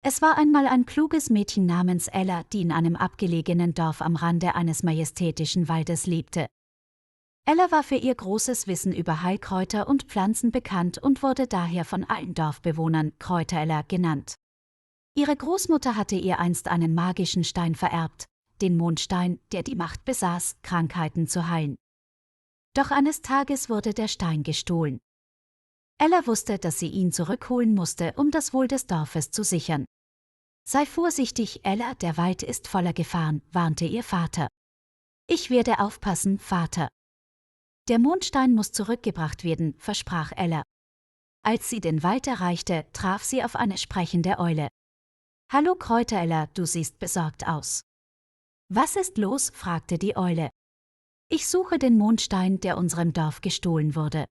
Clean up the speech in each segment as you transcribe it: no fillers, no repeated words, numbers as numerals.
Es war einmal ein kluges Mädchen namens Ella, die in einem abgelegenen Dorf am Rande eines majestätischen Waldes lebte. Ella war für ihr großes Wissen über Heilkräuter und Pflanzen bekannt und wurde daher von allen Dorfbewohnern Kräuter-Ella genannt. Ihre Großmutter hatte ihr einst einen magischen Stein vererbt, den Mondstein, der die Macht besaß, Krankheiten zu heilen. Doch eines Tages wurde der Stein gestohlen. Ella wusste, dass sie ihn zurückholen musste, um das Wohl des Dorfes zu sichern. »Sei vorsichtig, Ella, der Wald ist voller Gefahren«, warnte ihr Vater. »Ich werde aufpassen, Vater.« »Der Mondstein muss zurückgebracht werden«, versprach Ella. Als sie den Wald erreichte, traf sie auf eine sprechende Eule. »Hallo Kräuter-Ella, du siehst besorgt aus.« »Was ist los?«, fragte die Eule. »Ich suche den Mondstein, der unserem Dorf gestohlen wurde.«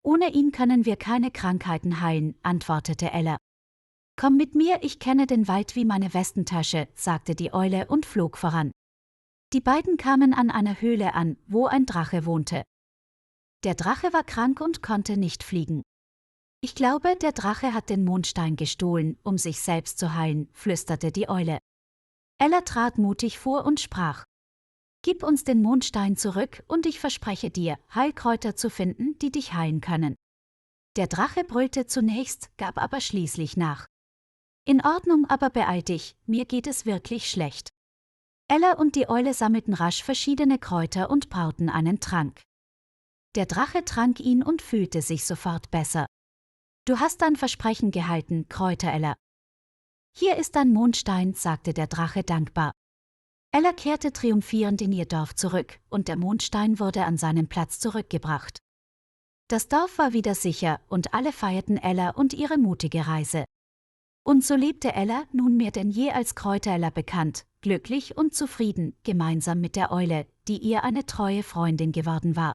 »Ohne ihn können wir keine Krankheiten heilen«, antwortete Ella. »Komm mit mir, ich kenne den Wald wie meine Westentasche«, sagte die Eule und flog voran. Die beiden kamen an einer Höhle an, wo ein Drache wohnte. Der Drache war krank und konnte nicht fliegen. »Ich glaube, der Drache hat den Mondstein gestohlen, um sich selbst zu heilen«, flüsterte die Eule. Ella trat mutig vor und sprach: »Gib uns den Mondstein zurück, und ich verspreche dir, Heilkräuter zu finden, die dich heilen können.« Der Drache brüllte zunächst, gab aber schließlich nach. »In Ordnung, aber beeil dich, mir geht es wirklich schlecht.« Ella und die Eule sammelten rasch verschiedene Kräuter und brauten einen Trank. Der Drache trank ihn und fühlte sich sofort besser. »Du hast dein Versprechen gehalten, Kräuter-Ella.« »Hier ist dein Mondstein«, sagte der Drache dankbar. Ella kehrte triumphierend in ihr Dorf zurück, und der Mondstein wurde an seinen Platz zurückgebracht. Das Dorf war wieder sicher, und alle feierten Ella und ihre mutige Reise. Und so lebte Ella, nunmehr denn je als Kräuter-Ella bekannt, glücklich und zufrieden, gemeinsam mit der Eule, die ihr eine treue Freundin geworden war.